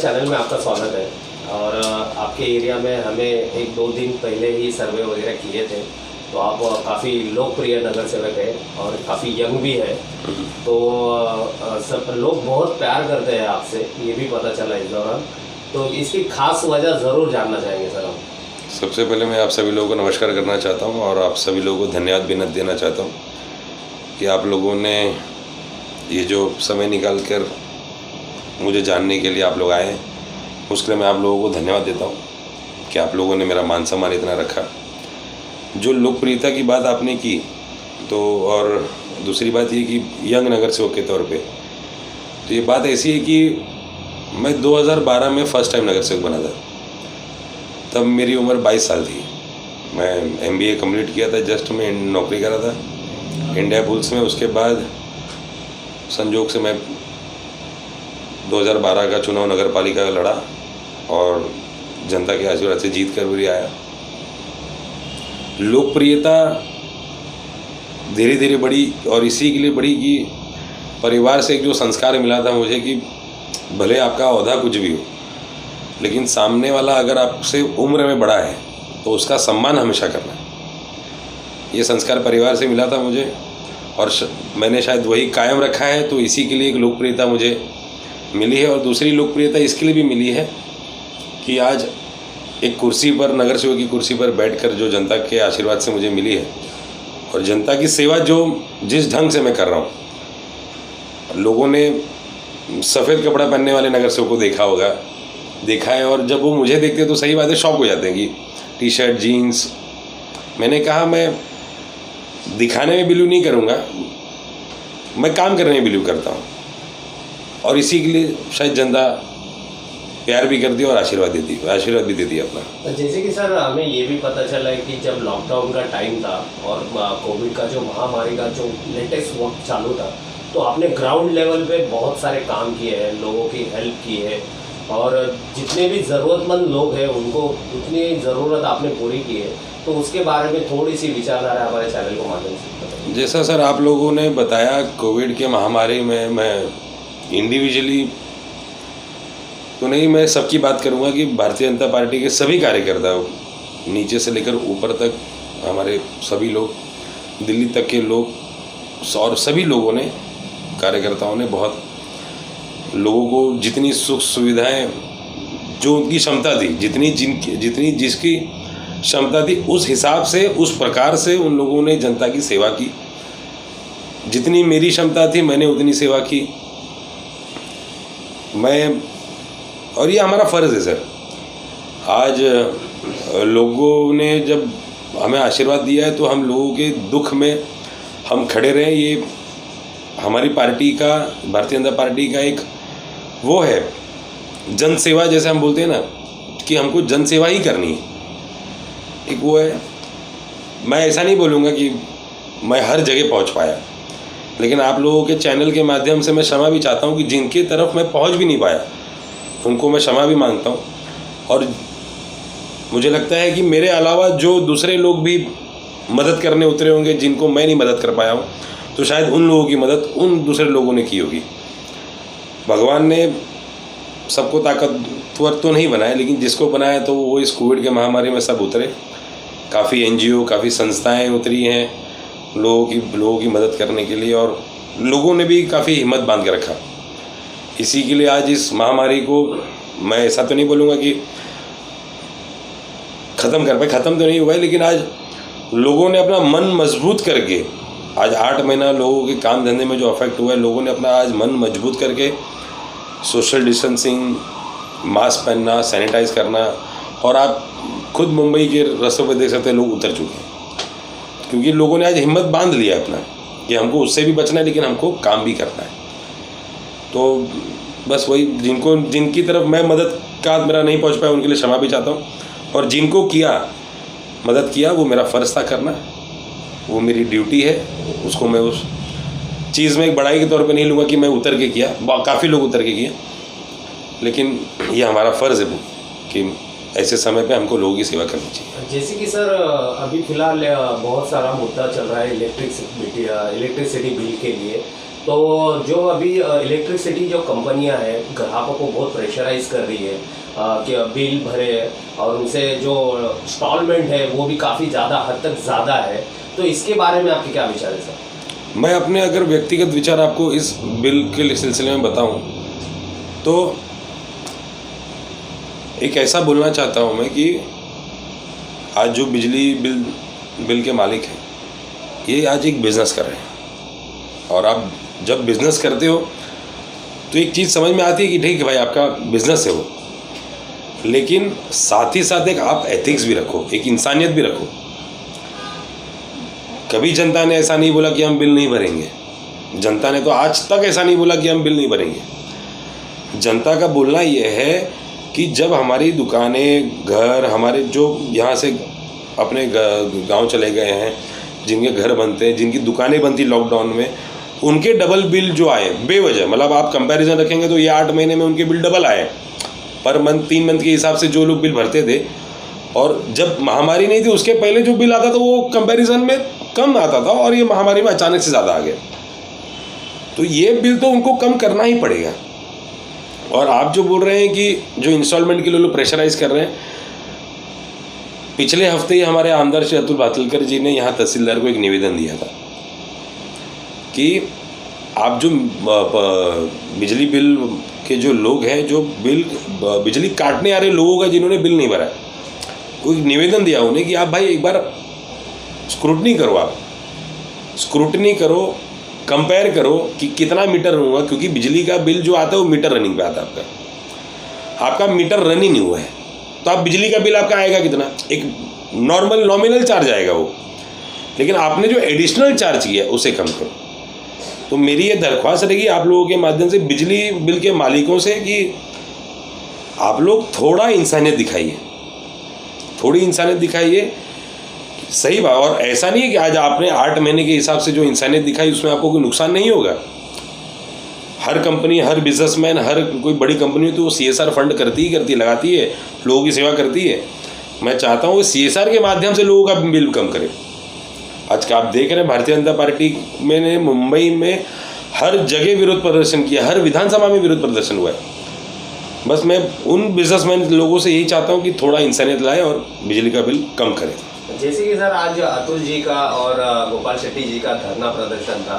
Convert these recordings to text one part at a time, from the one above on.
Channel में आपका स्वागत है। और आपके एरिया में हमें 1-2 दिन पहले ही सर्वे वगैरह किए थे, तो आप काफ़ी लोकप्रिय नगर सेवक है और काफ़ी यंग भी है, तो सब लोग बहुत प्यार करते हैं आपसे, ये भी पता चला इस दौरान। तो इसकी खास वजह ज़रूर जानना चाहेंगे सर हम। सबसे पहले मैं आप सभी लोगों को नमस्कार करना चाहता हूं और आप सभी लोगों को धन्यवाद भी देना चाहता हूं कि आप लोगों ने ये जो समय निकाल कर मुझे जानने के लिए आप लोग आए, उसके लिए मैं आप लोगों को धन्यवाद देता हूं कि आप लोगों ने मेरा मान सम्मान इतना रखा। जो लोकप्रियता की बात आपने की, तो और दूसरी बात ये कि यंग नगर सेवक के तौर पे, तो ये बात ऐसी है कि मैं 2012 में फ़र्स्ट टाइम नगर सेवक बना था। तब मेरी उम्र 22 साल थी। मैं MBA कंप्लीट किया था, जस्ट मैं नौकरी कर रहा था इंडिया बुल्स में। उसके बाद संजोग से मैं 2012 का चुनाव नगर पालिका का लड़ा और जनता के आशीर्वाद से जीत कर भी आया। लोकप्रियता धीरे धीरे बढ़ी और इसी के लिए बढ़ी कि परिवार से एक जो संस्कार मिला था मुझे कि भले आपका ओहदा कुछ भी हो, लेकिन सामने वाला अगर आपसे उम्र में बड़ा है तो उसका सम्मान हमेशा करना है। ये संस्कार परिवार से मिला था मुझे और मैंने शायद वही कायम रखा है। तो इसी के लिए एक लोकप्रियता मुझे मिली है। और दूसरी लोकप्रियता इसके लिए भी मिली है कि आज एक कुर्सी पर, नगर सेवक की कुर्सी पर बैठकर जो जनता के आशीर्वाद से मुझे मिली है और जनता की सेवा जो जिस ढंग से मैं कर रहा हूँ, लोगों ने सफ़ेद कपड़ा पहनने वाले नगर सेवक को देखा है और जब वो मुझे देखते हैं तो सही बात है, शौक हो जाते हैं कि टी-शर्ट, जीन्स। मैंने कहा मैं दिखाने में बिलीव नहीं करूँगा, मैं काम करने में बिलीव करता हूँ और इसी के लिए शायद जनता प्यार भी करती है और आशीर्वाद भी देती है अपना। जैसे कि सर हमें ये भी पता चला है कि जब लॉकडाउन का टाइम था और कोविड का जो महामारी का जो लेटेस्ट वक्त चालू था, तो आपने ग्राउंड लेवल पे बहुत सारे काम किए हैं, लोगों की हेल्प की है और जितने भी ज़रूरतमंद लोग हैं उनको उतनी ज़रूरत आपने पूरी की है। तो उसके बारे में थोड़ी सी विचारधारा हमारे चैनल को माध्यम से बताइए। जैसा सर आप लोगों ने बताया, कोविड के महामारी में मैं इंडिविजुअली तो नहीं, मैं सबकी बात करूंगा कि भारतीय जनता पार्टी के सभी कार्यकर्ता, नीचे से लेकर ऊपर तक हमारे सभी लोग, दिल्ली तक के लोग और सभी लोगों ने, कार्यकर्ताओं ने बहुत लोगों को जितनी सुख सुविधाएं, जो उनकी क्षमता थी, जितनी जिसकी क्षमता थी, उस हिसाब से, उस प्रकार से उन लोगों ने जनता की सेवा की। जितनी मेरी क्षमता थी मैंने उतनी सेवा की। और ये हमारा फ़र्ज़ है सर। आज लोगों ने जब हमें आशीर्वाद दिया है तो हम लोगों के दुख में हम खड़े रहें। ये हमारी पार्टी का, भारतीय जनता पार्टी का एक वो है, जन सेवा, जैसे हम बोलते हैं ना कि हमको जन सेवा ही करनी है, एक वो है। मैं ऐसा नहीं बोलूँगा कि मैं हर जगह पहुँच पाया, लेकिन आप लोगों के चैनल के माध्यम से मैं क्षमा भी चाहता हूँ कि जिनकी तरफ मैं पहुँच भी नहीं पाया उनको मैं क्षमा भी मांगता हूँ। और मुझे लगता है कि मेरे अलावा जो दूसरे लोग भी मदद करने उतरे होंगे जिनको मैं नहीं मदद कर पाया हूँ, तो शायद उन लोगों की मदद उन दूसरे लोगों ने की होगी। भगवान ने सबको ताकतवर तो नहीं बनाया, लेकिन जिसको बनाया तो वो इस कोविड के महामारी में सब उतरे। काफ़ी NGO, काफ़ी संस्थाएं उतरी हैं लोगों की मदद करने के लिए और लोगों ने भी काफ़ी हिम्मत बांध के रखा। इसी के लिए आज इस महामारी को मैं ऐसा तो नहीं बोलूँगा कि ख़त्म कर पाए, ख़त्म तो नहीं हुआ है, लेकिन आज लोगों ने अपना मन मजबूत करके, आज 8 महीना लोगों के काम धंधे में जो अफेक्ट हुआ है, लोगों ने अपना आज मन मजबूत करके सोशल डिस्टेंसिंग, मास्क पहनना, सैनिटाइज करना, और आप खुद मुंबई के रास्तों पर देख सकते हैं लोग उतर चुके हैं, क्योंकि लोगों ने आज हिम्मत बांध लिया है अपना कि हमको उससे भी बचना है, लेकिन हमको काम भी करना है। तो बस वही, जिनकी तरफ मैं मदद का मेरा नहीं पहुंच पाया उनके लिए क्षमा भी चाहता हूं, और जिनको मदद किया वो मेरा फ़र्ज़ था करना, वो मेरी ड्यूटी है। उसको मैं उस चीज़ में एक बड़ाई के तौर पे नहीं लूँगा कि मैं उतर के किया, काफ़ी लोग उतर के किए, लेकिन ये हमारा फ़र्ज़ है कि ऐसे समय पे हमको लोगों की सेवा करनी चाहिए। जैसे कि सर अभी फ़िलहाल बहुत सारा मुद्दा चल रहा है इलेक्ट्रिसिटी बिल के लिए, तो जो अभी इलेक्ट्रिसिटी जो कंपनियां हैं ग्राहकों को बहुत प्रेशराइज कर रही है कि बिल भरे और उनसे जो इंस्टॉलमेंट है वो भी काफ़ी ज़्यादा हद तक ज़्यादा है, तो इसके बारे में आपके क्या विचार है सर? मैं अपने अगर व्यक्तिगत विचार आपको इस बिल के सिलसिले में बताऊं तो एक ऐसा बोलना चाहता हूं मैं कि आज जो बिजली बिल के मालिक हैं ये आज एक बिज़नेस कर रहे हैं, और आप जब बिज़नेस करते हो तो एक चीज़ समझ में आती है कि ठीक है भाई आपका बिज़नेस है वो, लेकिन साथ ही साथ एक आप एथिक्स भी रखो, एक इंसानियत भी रखो। कभी जनता ने ऐसा नहीं बोला कि हम बिल नहीं भरेंगे, जनता ने तो आज तक ऐसा नहीं बोला कि हम बिल नहीं भरेंगे। जनता का बोलना यह है कि जब हमारी दुकानें, घर, हमारे जो यहाँ से अपने गांव चले गए हैं, जिनके घर बनते हैं, जिनकी दुकानें बनती लॉकडाउन में, उनके डबल बिल जो आए बेवजह, मतलब आप कंपैरिजन रखेंगे तो ये 8 महीने में उनके बिल डबल आए पर मंथ, 3 मंथ के हिसाब से जो लोग बिल भरते थे। और जब महामारी नहीं थी उसके पहले जो बिल आता था वो कंपैरिजन में कम आता था, और ये महामारी में अचानक से ज़्यादा आ गया, तो ये बिल तो उनको कम करना ही पड़ेगा। और आप जो बोल रहे हैं कि जो इंस्टॉलमेंट के लिए लोग प्रेशराइज कर रहे हैं, पिछले हफ्ते ही हमारे आमदार श्री अतुल भातलकर जी ने यहाँ तहसीलदार को एक निवेदन दिया था कि आप जो बिजली बिल के जो लोग हैं, जो बिजली काटने आ रहे लोगों का जिन्होंने बिल नहीं भरा, वो एक निवेदन दिया उन्हें कि आप भाई एक बार स्क्रूटनी करो, आप स्क्रूटनी करो, कंपेयर करो कि कितना मीटर होगा, क्योंकि बिजली का बिल जो आता है वो मीटर रनिंग पे आता है। आपका मीटर रन ही नहीं हुआ है तो आप बिजली का बिल आपका आएगा कितना? एक नॉर्मल नॉमिनल चार्ज आएगा वो, लेकिन आपने जो एडिशनल चार्ज किया उसे कम करो। तो मेरी ये दरख्वास्त रहेगी आप लोगों के माध्यम से बिजली बिल के मालिकों से कि आप लोग थोड़ा इंसानियत दिखाइए, थोड़ी इंसानियत दिखाइए, सही बात। और ऐसा नहीं है कि आज आपने 8 महीने के हिसाब से जो इंसानियत दिखाई उसमें आपको कोई नुकसान नहीं होगा। हर कंपनी, हर बिजनेसमैन, हर कोई बड़ी कंपनी तो CSR फंड करती ही करती है, लगाती है, लोगों की सेवा करती है। मैं चाहता हूँ CSR के माध्यम से लोगों का बिल कम करें। आज का आप देख रहे हैं भारतीय जनता पार्टी में ने मुंबई में हर जगह विरोध प्रदर्शन किया, हर विधानसभा में विरोध प्रदर्शन हुआ है। बस मैं उन बिजनेसमैन लोगों से यही चाहता हूँ कि थोड़ा इंसानियत लाएं और बिजली का बिल कम करें। जैसे कि सर आज अतुल जी का और गोपाल शेट्टी जी का धरना प्रदर्शन था,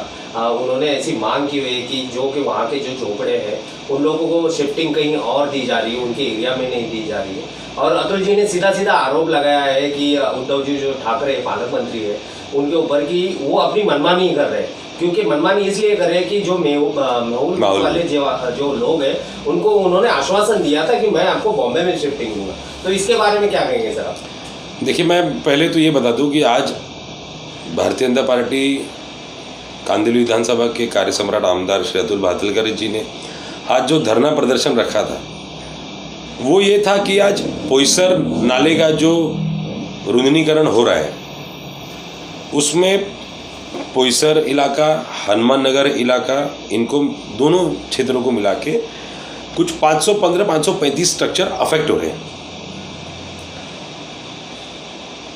उन्होंने ऐसी मांग की हुई है कि जो कि वहाँ के जो झोपड़े हैं उन लोगों को शिफ्टिंग कहीं और दी जा रही है, उनके एरिया में नहीं दी जा रही है। और अतुल जी ने सीधा सीधा आरोप लगाया है कि उद्धव जी जो ठाकरे पालक मंत्री है उनके ऊपर कि वो अपनी मनमानी कर रहे हैं, क्योंकि मनमानी इसलिए कर रहे हैं कि जो महूल वाले जो लोग हैं उनको उन्होंने आश्वासन दिया था कि मैं आपको बॉम्बे में शिफ्टिंग दूंगा। तो इसके बारे में क्या कहेंगे सर आप? देखिए, मैं पहले तो ये बता दूं कि आज भारतीय जनता पार्टी कांदिवली विधानसभा के कार्य सम्राट आमदार श्री अतुल भातलकर जी ने आज जो धरना प्रदर्शन रखा था वो ये था कि आज पोईसर नाले का जो रुंदनीकरण हो रहा है उसमें पोईसर इलाका, हनुमान नगर इलाका, इनको दोनों क्षेत्रों को मिला के कुछ 535 स्ट्रक्चर अफेक्ट हो रहे हैं।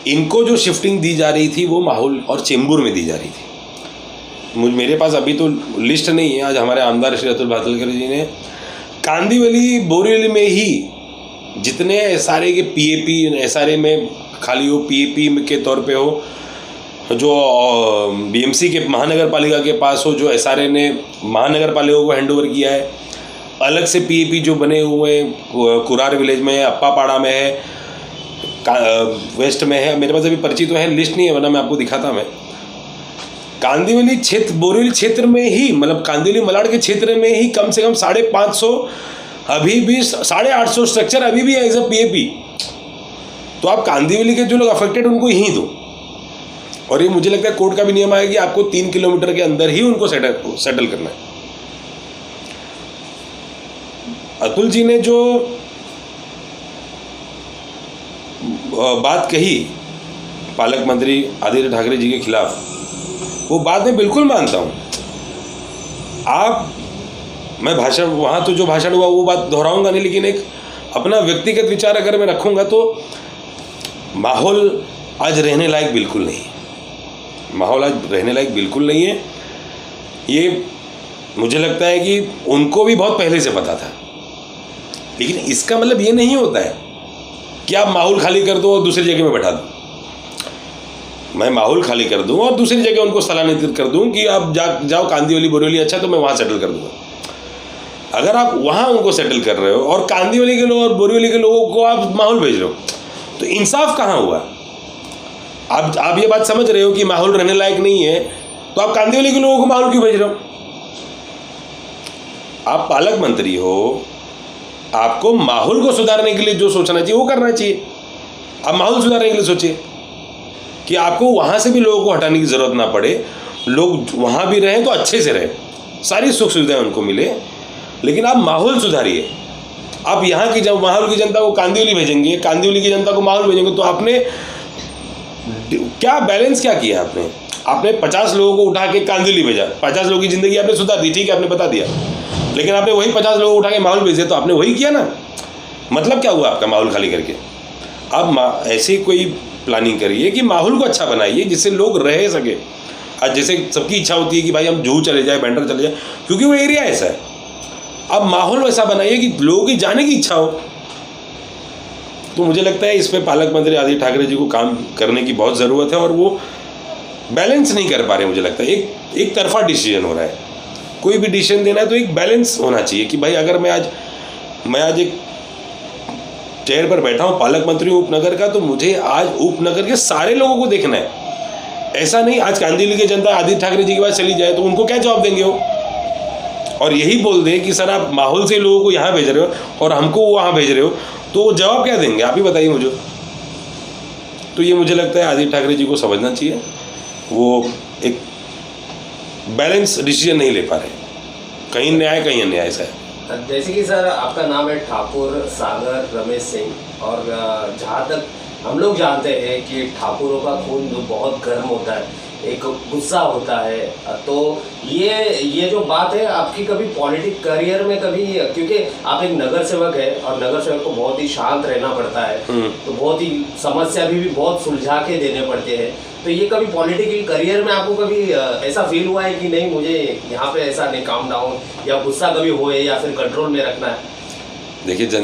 इनको जो शिफ्टिंग दी जा रही थी वो माहौल और चेंबूर में दी जा रही थी। मेरे पास अभी तो लिस्ट नहीं है। आज हमारे आमदार श्री अतुल भातलकर जी ने कांदिवली, बोरीवली में ही जितने SRA के PAP, SRA में खाली हो, PAP के तौर पे हो, जो BMC के महानगर पालिका के पास हो, जो SRA ने महानगर पालिका को हैंडओवर किया है, अलग से PAP जो बने हुए हैं, कुरार विलेज में है, अप्पापाड़ा में है, वेस्ट में है। मेरे पास अभी पर्ची तो है, लिस्ट नहीं है, वरना मैं आपको दिखाता। मैं कांदिवली क्षेत्र, बोरीवली क्षेत्र में ही, मतलब कांदिवली मलाड के क्षेत्र में ही कम से कम 550, अभी भी 850 स्ट्रक्चर अभी भी है एज अ PAP। तो आप कांदिवली के जो लोग अफेक्टेड उनको ही दो। और ये मुझे लगता है कोर्ट का भी नियम है कि आपको 3 किलोमीटर के अंदर ही उनको सेटल करना है। अतुल जी ने जो बात कही पालक मंत्री आदित्य ठाकरे जी के खिलाफ, वो बात मैं बिल्कुल मानता हूँ। मैं भाषण, वहाँ तो जो भाषण हुआ वो बात दोहराऊंगा नहीं, लेकिन एक अपना व्यक्तिगत विचार अगर मैं रखूँगा तो माहौल आज रहने लायक बिल्कुल नहीं है। माहौल आज रहने लायक बिल्कुल नहीं है। ये मुझे लगता है कि उनको भी बहुत पहले से पता था। लेकिन इसका मतलब ये नहीं होता है कि आप माहौल खाली कर दो और दूसरी जगह में बैठा दो। मैं माहौल खाली कर दूं और दूसरी जगह उनको स्थलांतरित कर दूं कि आप जाओ कांदिवली बोरिवली, अच्छा तो मैं वहाँ सेटल कर दूंगा। अगर आप वहाँ उनको सेटल कर रहे हो और कांदिवली के लोग और बोरिवली के लोगों को आप माहौल भेज रहे हो, तो इंसाफ कहाँ हुआ? आप ये बात समझ रहे हो कि माहौल रहने लायक नहीं है, तो आप कांदिवली के लोगों को माहौल क्यों भेज रहे हो? आप पालक मंत्री हो, आपको माहौल को सुधारने के लिए जो सोचना चाहिए वो करना चाहिए। आप माहौल सुधारने के लिए सोचिए कि आपको वहाँ से भी लोगों को हटाने की ज़रूरत ना पड़े, लोग वहाँ भी रहें तो अच्छे से रहें, सारी सुख सुविधाएं उनको मिले, लेकिन आप माहौल सुधारिए। आप यहाँ की माहौल की जनता को कांदिवली भेजेंगे, कांदिवली की जनता को माहौल भेजेंगे, तो आपने क्या बैलेंस क्या किया? आपने 50 लोगों को उठा के कांदिवली भेजा, 50 लोगों की ज़िंदगी आपने सुधार दी, ठीक है, आपने बता दिया, लेकिन आपने वही 50 लोगों को उठा के माहौल भेज दिया, तो आपने वही किया ना। मतलब क्या हुआ आपका माहौल खाली करके? आप ऐसी कोई प्लानिंग करिए कि माहौल को अच्छा बनाइए जिससे लोग रह सके। आज जैसे सबकी इच्छा होती है कि भाई हम जुहू चले जाए, बैंड्रा चले जाए, क्योंकि वो एरिया ऐसा है। अब माहौल वैसा बनाइए कि लोगों की जाने की इच्छा हो। तो मुझे लगता है इस पर पालक मंत्री आदित्य ठाकरे जी को काम करने की बहुत ज़रूरत है, और वो बैलेंस नहीं कर पा रहे। मुझे लगता है एक तरफा डिसीजन हो रहा है। कोई भी डिसीजन देना है तो एक बैलेंस होना चाहिए कि भाई अगर मैं आज एक चेयर पर बैठा हूँ, पालक मंत्री हूँ उपनगर का, तो मुझे आज उपनगर के सारे लोगों को देखना है। ऐसा नहीं आज कांदिवली की जनता आदित्य ठाकरे जी के पास चली जाए तो उनको क्या जवाब देंगे वो? और यही बोल दें कि सर आप माहौल से लोगों को यहाँ भेज रहे हो और हमको वहाँ भेज रहे हो, तो वो जवाब क्या देंगे? आप ही बताइए मुझे। तो ये मुझे लगता है आदित्य ठाकरे जी को समझना चाहिए, वो एक बैलेंस डिसीजन नहीं ले पा रहे, कहीं न्याय कहीं अन्याय सा है। जैसे कि सर आपका नाम है ठाकुर सागर रमेश सिंह, और जहाँ तक हम लोग जानते हैं कि ठाकुरों का खून जो बहुत गर्म होता है, एक गुस्सा होता है, तो ये जो बात है आपकी कभी पॉलिटिक करियर में कभी, क्योंकि आप एक नगर सेवक है और नगर सेवक को बहुत ही शांत रहना पड़ता है, तो बहुत ही समस्या भी बहुत सुलझा के देने पड़ते हैं, तो ये कभी पॉलिटिकल करियर में आपको कभी ऐसा फील हुआ है कि नहीं मुझे यहाँ पे ऐसा नहीं, काम डाउन या गुस्सा कभी होए या फिर कंट्रोल में रखना है? देखिए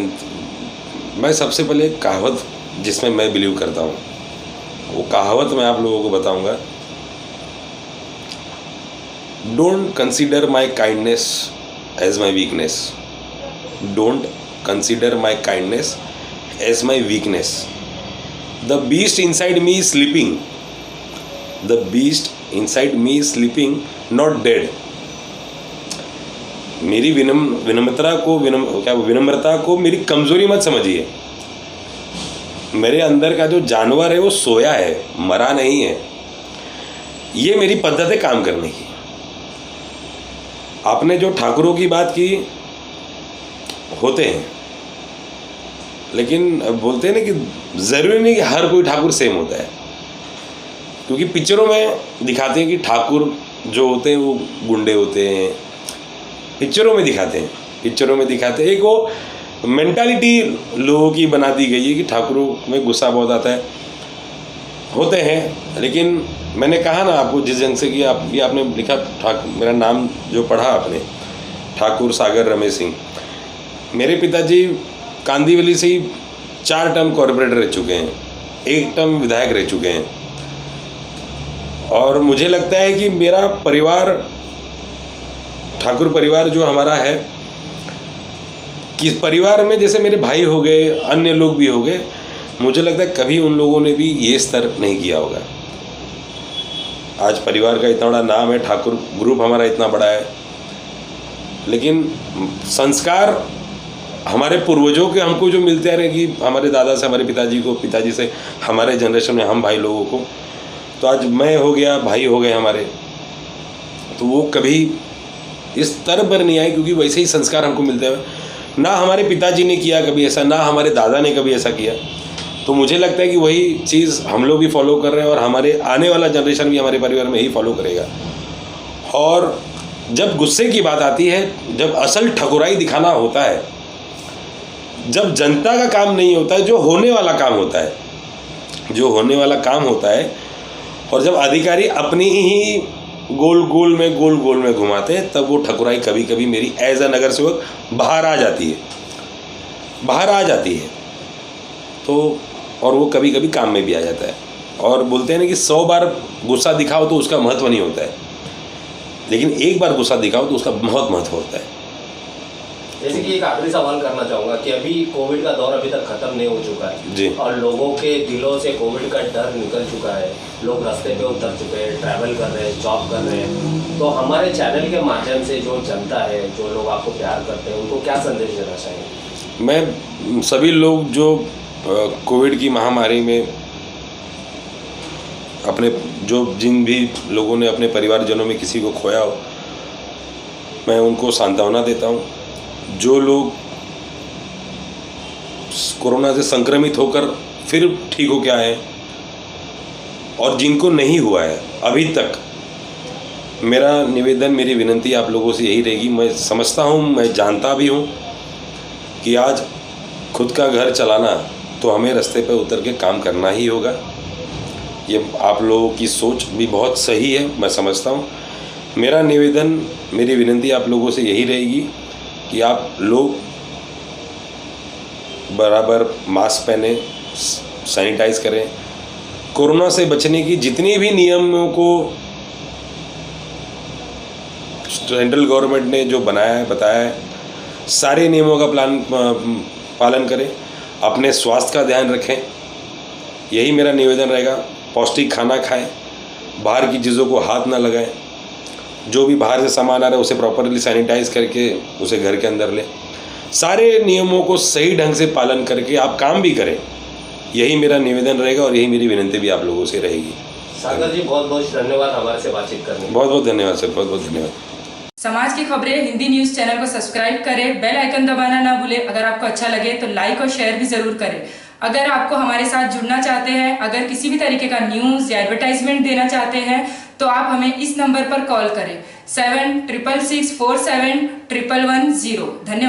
मैं सबसे पहले एक कहावत जिसमें मैं बिलीव करता हूँ, वो कहावत मैं आप लोगों को बताऊँगा। Don't consider my kindness as my weakness, don't consider my kindness as my weakness. The beast inside me is sleeping, the beast inside me is sleeping, not dead. मेरी विनम्रता को मेरी कमजोरी मत समझिए। मेरे अंदर का जो जानवर है वो सोया है, मरा नहीं है। ये मेरी पद्धत है काम करने की। आपने जो ठाकुरों की बात की, होते हैं, लेकिन बोलते हैं ना कि ज़रूरी नहीं कि हर कोई ठाकुर सेम होता है, क्योंकि पिक्चरों में दिखाते हैं कि ठाकुर जो होते हैं वो गुंडे होते हैं, पिक्चरों में दिखाते हैं। एक वो मेंटालिटी लोगों की बना दी गई है कि ठाकुरों में गुस्सा बहुत आता है, होते हैं। लेकिन मैंने कहा ना आपको जिस जंग से कि ये आपने लिखा मेरा नाम जो पढ़ा आपने, ठाकुर सागर रमेश सिंह, मेरे पिताजी कांदिवली से ही 4 टर्म कॉर्पोरेटर रह चुके हैं, 1 टर्म विधायक रह चुके हैं। और मुझे लगता है कि मेरा परिवार, ठाकुर परिवार जो हमारा है, कि परिवार में जैसे मेरे भाई हो गए, अन्य लोग भी हो गए, मुझे लगता है कभी उन लोगों ने भी ये स्तर नहीं किया होगा। आज परिवार का इतना बड़ा नाम है, ठाकुर ग्रुप हमारा इतना बड़ा है, लेकिन संस्कार हमारे पूर्वजों के हमको जो मिलते आ रहे कि हमारे दादा से हमारे पिताजी को, पिताजी से हमारे जनरेशन में हम भाई लोगों को, तो आज मैं हो गया, भाई हो गए हमारे, तो वो कभी इस स्तर पर नहीं आए, क्योंकि वैसे ही संस्कार हमको मिलते हैं। ना हमारे पिताजी ने किया कभी ऐसा, ना हमारे दादा ने कभी ऐसा किया। तो मुझे लगता है कि वही चीज़ हम लोग भी फॉलो कर रहे हैं, और हमारे आने वाला जनरेशन भी हमारे परिवार में यही फॉलो करेगा। और जब गुस्से की बात आती है, जब असल ठकुराई दिखाना होता है, जब जनता का काम नहीं होता है, जो होने वाला काम होता है, और जब अधिकारी अपनी ही गोल गोल में घुमाते हैं, तब वो ठकुराई कभी कभी मेरी एज अ नगर सेवक बाहर आ जाती है। तो और वो कभी कभी काम में भी आ जाता है। और बोलते हैं ना कि 100 बार गुस्सा दिखाओ तो उसका महत्व नहीं होता है, लेकिन एक बार गुस्सा दिखाओ तो उसका बहुत महत्व होता है। जैसे कि एक आखिरी सवाल करना चाहूँगा कि अभी कोविड का दौर अभी तक खत्म नहीं हो चुका है जी। और लोगों के दिलों से कोविड का डर निकल चुका है, लोग रास्ते पे उतर चुके हैं, ट्रैवल कर रहे हैं, जॉब कर रहे हैं। तो हमारे चैनल के माध्यम से जो जनता है, जो लोग आपको प्यार करते हैं, उनको क्या संदेश देना चाहिए? मैं सभी लोग जो कोविड की महामारी में जिन भी लोगों ने अपने परिवारजनों में किसी को खोया हो, मैं उनको सांत्वना देता हूँ। जो लोग कोरोना से संक्रमित होकर फिर ठीक हो के आए और जिनको नहीं हुआ है अभी तक, मेरा निवेदन, मेरी विनती आप लोगों से यही रहेगी। मैं समझता हूँ, मैं जानता भी हूँ कि आज खुद का घर चलाना तो हमें रास्ते पे उतर के काम करना ही होगा। ये आप लोगों की सोच भी बहुत सही है, मैं समझता हूँ। मेरा निवेदन, मेरी विनती आप लोगों से यही रहेगी कि आप लोग बराबर मास्क पहने, सैनिटाइज करें। कोरोना से बचने की जितनी भी नियमों को सेंट्रल गवर्नमेंट ने जो बनाया है, बताया है, सारे नियमों का पालन करें। अपने स्वास्थ्य का ध्यान रखें, यही मेरा निवेदन रहेगा। पौष्टिक खाना खाएं, बाहर की चीज़ों को हाथ ना लगाएं। जो भी बाहर से सामान आ रहा है उसे प्रॉपरली सैनिटाइज करके उसे घर के अंदर लें। सारे नियमों को सही ढंग से पालन करके आप काम भी करें, यही मेरा निवेदन रहेगा और यही मेरी विनती भी आप लोगों से रहेगी। सागर जी, बहुत बहुत धन्यवाद हमारे से बातचीत करने के लिए। बहुत बहुत धन्यवाद सर, बहुत बहुत धन्यवाद। समाज की खबरें हिंदी न्यूज चैनल को सब्सक्राइब करें, बेल आइकन दबाना ना भूलें। अगर आपको अच्छा लगे तो लाइक और शेयर भी जरूर करें। अगर आपको हमारे साथ जुड़ना चाहते हैं, अगर किसी भी तरीके का न्यूज या एडवर्टाइजमेंट देना चाहते हैं, तो आप हमें इस नंबर पर कॉल करें 7666471110। धन्यवाद।